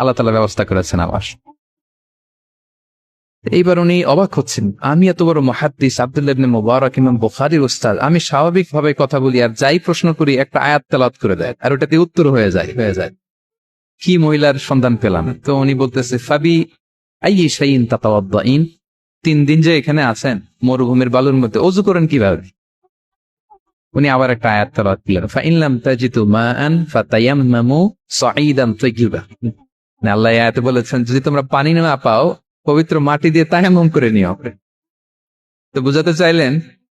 আল্লাহ তাআলা ব্যবস্থা করেছেন আবার। এইবার উনি অবাক হচ্ছেন, আমি এত বড় মুহাদ্দিস আব্দুল্লাহ ইবনে মুবারক ইমাম বুখারীর উস্তাদ, আমি স্বাভাবিকভাবে কথা বলি আর যাই প্রশ্ন করি একটা আয়াত তেলাওয়াত করে দেয় আর ওটাতে উত্তর হয়ে যায়। কি মহিলার সন্ধান পেলাম? তো উনি বলতেছে, ফাবি আইয়ি শাইইন তাতাওয়াদ্দাইন, 3 দিন যে এখানে আছেন মরুভূমির বালুর মধ্যে, ওযু করেন কিভাবে? উনি আবার একটা আয়াত তেলাওয়াত করলেন, ফাইন লাম তাজিদু মাআন ফাতায়াম্মামু সাঈদান তাইয়্যিবা। আল্লাহ আয়াতে বলেছেন যদি তোমরা পানি না পাও পবিত্র মাটি দিয়ে তায়াম্মুম করে নিও। তো বুঝাতে চাইলেন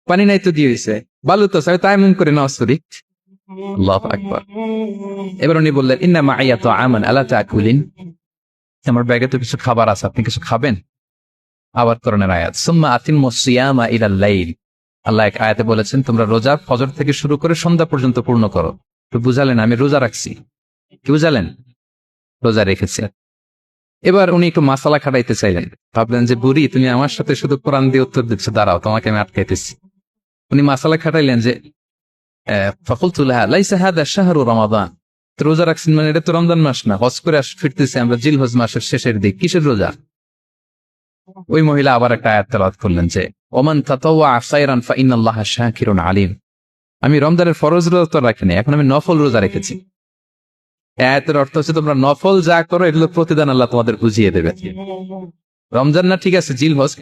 পানি নাই তো কি হয়েছে, বালু তো চাই, তায়াম্মুম করে নাও। শরীক, আল্লাহু আকবার। এবার উনি বললেন, ইন্না মাইয়া তাআমান আলা তাকুলিন, আমার ব্যাগে তো কিছু খাবার আছে, আপনি কিছু খাবেন? আবার কোরআনের আয়াত, সুম্মা আতিম্মুস সিয়ামা ইলাল লাইল, আল্লাহ এক আয়াতে বলেছেন তোমরা রোজা ফজর থেকে শুরু করে সন্ধ্যা পর্যন্ত পূর্ণ করো। তো বুঝালেন আমি রোজা রাখছি, কি বুঝালেন? রোজা রেখেছি। এবার উনি একটু মাসালা খাটাইতে চাইলেন, ভাবলেন যে বুড়ি তুমি আমার সাথে শুধু কোরআন দিয়ে উত্তর দিচ্ছ, দাঁড়াও তোমাকে আমি আটকাইতেছি। উনি মাসালা খাটাইলেন যে ফাকুলতু লাহা লাইসা হাদা শাহরু রমাদান, তো রোজা রাখছেন মানে এটা তো রমজান মাস না, হজ করে ফিরতেছি আমরা জিলহজ মাসের শেষের দিক, কিসের রোজা? ওই মহিলা আবার একটা আয়াত তেলাওয়াত করলেন যে ওমান তাতাওয়া খায়রান ফাইনাল্লাহা শাকিরুন আলিম, আমি রমজানের ফরজ রোজা তো রাখিনি, এখন আমি নফল রোজা রেখেছি। আয়াতের অর্থ হচ্ছে তোমরা নফল যা করো এগুলো প্রতিদান আল্লাহ তোমাদের বুঝিয়ে দেবে। রমজান না ঠিক আছে জিলহজ,